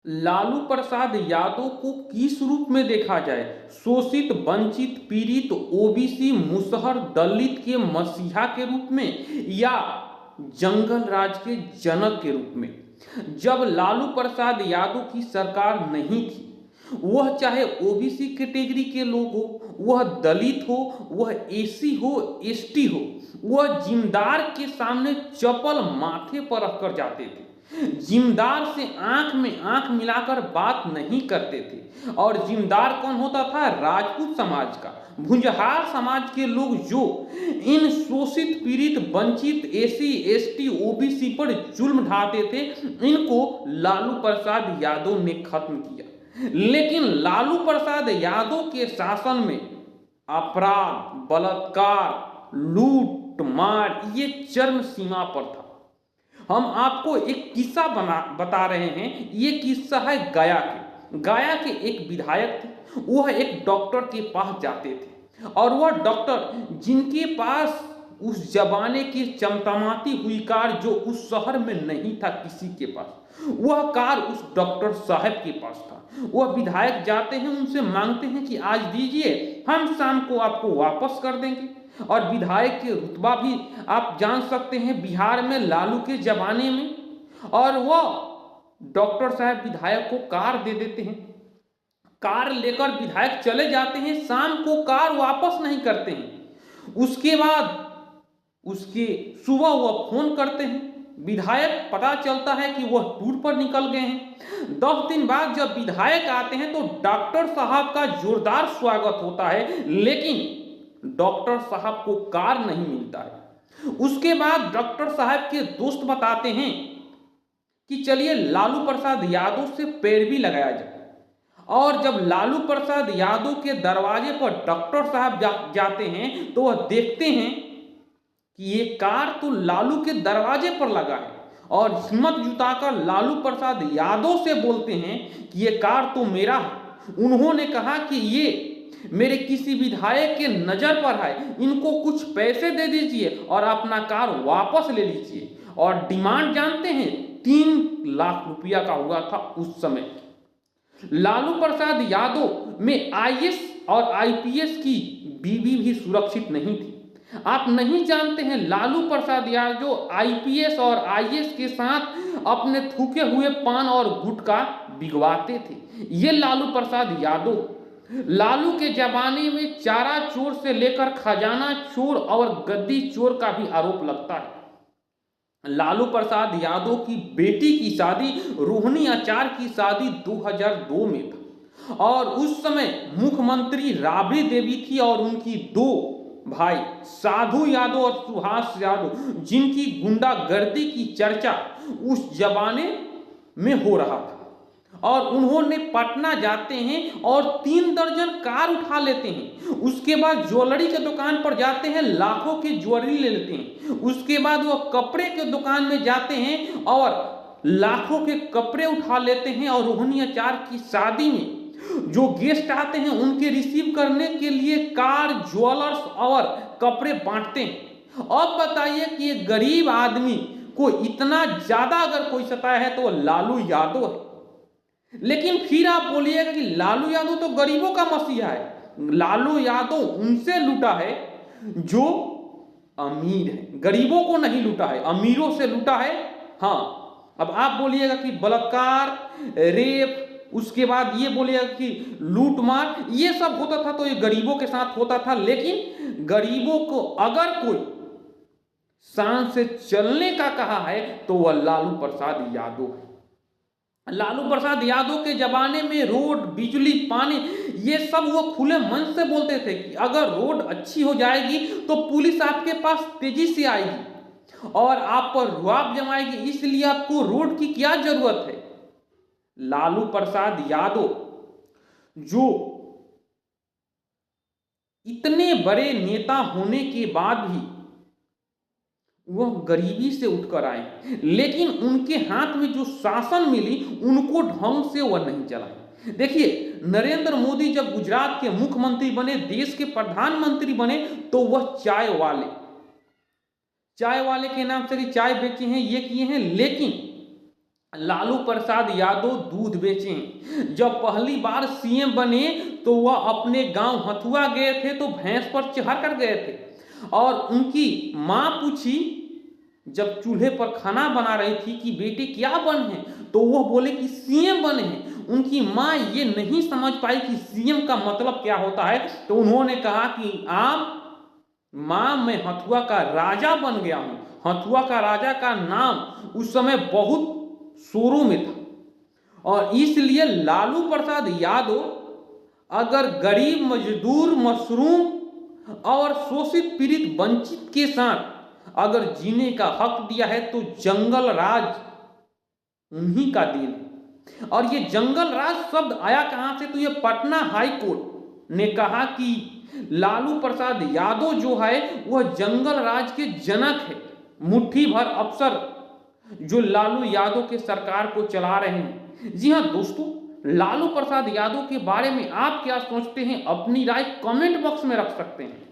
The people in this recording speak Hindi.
लालू प्रसाद यादव को किस रूप में देखा जाए? शोषित, वंचित, पीड़ित, ओबीसी, मुसहर, दलित के मसीहा के रूप में या जंगल राज के जनक के रूप में? जब लालू प्रसाद यादव की सरकार नहीं थी, वह चाहे ओबीसी कैटेगरी के लोग हो, वह दलित हो, वह एसी हो, एसटी हो, वह जिम्मेदार के सामने चप्पल माथे पर रखकर जाते थे। जिम्मेदार से आंख में आंख मिलाकर बात नहीं करते थे। और जिम्मेदार कौन होता था? राजपूत समाज का, भुंजहार समाज के लोग जो इन शोषित, पीड़ित, वंचित, एसी, एसटी, ओबीसी पर जुल्म ढाते थे, इनको लालू प्रसाद यादव ने खत्म किया। लेकिन लालू प्रसाद यादव के शासन में अपराध, बलात्कार, लूट मार ये चरम सीमा पर था। हम आपको एक किस्सा बता रहे हैं। ये किस्सा है गया के एक विधायक थे। वह एक डॉक्टर के पास जाते थे और वह डॉक्टर, जिनके पास उस जमाने की चमचमाती हुई कार जो उस शहर में नहीं था किसी के पास, वह कार उस डॉक्टर साहब के पास था। वह विधायक जाते हैं, उनसे मांगते हैं कि आज दीजिए, हम शाम को आपको वापस कर देंगे। और विधायक के रुतबा भी आप जान सकते हैं बिहार में लालू के जमाने में। और वह डॉक्टर साहब विधायक को कार दे देते हैं। कार लेकर विधायक चले जाते हैं, शाम को कार वापस नहीं करते हैं। उसके बाद उसके सुबह वह फोन करते हैं, विधायक पता चलता है कि वह टूर पर निकल गए हैं। 10 दिन बाद जब विधायक आते हैं तो डॉक्टर साहब का जोरदार स्वागत होता है, लेकिन डॉक्टर साहब को कार नहीं मिलता है। उसके बाद डॉक्टर साहब के दोस्त बताते हैं कि चलिए लालू प्रसाद यादव से पैरवी लगाया जाए। और जब लालू प्रसाद यादव के दरवाजे पर डॉक्टर साहब जाते हैं तो वह देखते हैं कि ये कार तो लालू के दरवाजे पर लगा है। और हिम्मत जुटाकर लालू प्रसाद यादव से बोलते हैं कि ये कार तो मेरा है। उन्होंने कहा कि ये मेरे किसी विधायक के नजर पर है, इनको कुछ पैसे दे दीजिए और अपना कार वापस ले लीजिए। और डिमांड जानते हैं, 3 लाख रुपया का हुआ था उस समय। लालू प्रसाद यादव में आईएएस और आईपीएस की बीवी भी सुरक्षित नहीं थी। आप नहीं जानते हैं लालू प्रसाद यादव आईपीएस और आईएएस के साथ अपने थूके हुए पान और गुटखा बिगवाते थे। ये लालू प्रसाद यादव। लालू के जमाने में चारा चोर से लेकर खजाना चोर और गद्दी चोर का भी आरोप लगता है। लालू प्रसाद यादव की बेटी की शादी, रोहिणी आचार की शादी 2002 में था। और उस समय मुख्यमंत्री राबड़ी देवी थी और उनकी 2 भाई साधु यादव और सुहास यादव, जिनकी गुंडागर्दी की चर्चा उस जमाने में हो रहा था। और उन्होंने पटना जाते हैं और 3 दर्जन कार उठा लेते हैं। उसके बाद ज्वेलरी के दुकान पर जाते हैं, लाखों की ज्वेलरी ले लेते हैं। उसके बाद वह कपड़े के दुकान में जाते हैं और लाखों के कपड़े उठा लेते हैं। और रोहिणी आचार की शादी में जो गेस्ट आते हैं उनके रिसीव करने के लिए कार, ज्वेलर्स और कपड़े बांटते हैं। अब बताइए कि ये गरीब आदमी को इतना ज्यादा अगर कोई सताया है तो वो लालू यादव है। लेकिन फिर आप बोलिएगा कि लालू यादव तो गरीबों का मसीहा है। लालू यादव उनसे लूटा है जो अमीर है, गरीबों को नहीं लूटा है, अमीरों से लूटा है। हाँ, अब आप बोलिएगा कि बलात्कार, रेप, उसके बाद ये बोलिएगा कि लूट मार, ये सब होता था तो ये गरीबों के साथ होता था। लेकिन गरीबों को अगर कोई शान से चलने का कहा है तो वह लालू प्रसाद यादव है। लालू प्रसाद यादव के जमाने में रोड, बिजली, पानी ये सब वो खुले मन से बोलते थे कि अगर रोड अच्छी हो जाएगी तो पुलिस आपके पास तेजी से आएगी और आप पर रुआब जमाएगी, इसलिए आपको रोड की क्या जरूरत है। लालू प्रसाद यादव जो इतने बड़े नेता होने के बाद भी वह गरीबी से उठकर आए, लेकिन उनके हाथ में जो शासन मिली उनको ढंग से वह नहीं चलाए। देखिए, नरेंद्र मोदी जब गुजरात के मुख्यमंत्री बने, देश के प्रधानमंत्री बने, तो वह चाय वाले के नाम से चाय बेचे हैं, ये किए हैं। लेकिन लालू प्रसाद यादव दूध बेचे हैं। जब पहली बार सीएम बने तो वह अपने गांव हथुआ गए थे तो भैंस पर चढ़ कर गए थे और उनकी मां पूछी, जब चूल्हे पर खाना बना रही थी, कि बेटे क्या बने हैं, तो वह बोले कि सीएम बने हैं। उनकी मां ये नहीं समझ पाई कि सीएम का मतलब क्या होता है, तो उन्होंने कहा कि आप मां, मैं हथुआ का राजा बन गया हूं। हथुआ का राजा का नाम उस समय बहुत शोरों में था और इसलिए लालू प्रसाद यादव अगर गरीब, मजदूर, मशरूम और शोषित, पीड़ित, वंचित के साथ अगर जीने का हक दिया है तो जंगल राज उन्हीं का दिन है। और ये जंगल राज शब्द आया कहां से, तो ये पटना हाई कोर्ट ने कहा कि लालू प्रसाद यादव जो है वह जंगल राज के जनक है। मुट्ठी भर अफसर जो लालू यादव के सरकार को चला रहे हैं। जी हाँ दोस्तों, लालू प्रसाद यादव के बारे में आप क्या सोचते हैं, अपनी राय कमेंट बॉक्स में रख सकते हैं।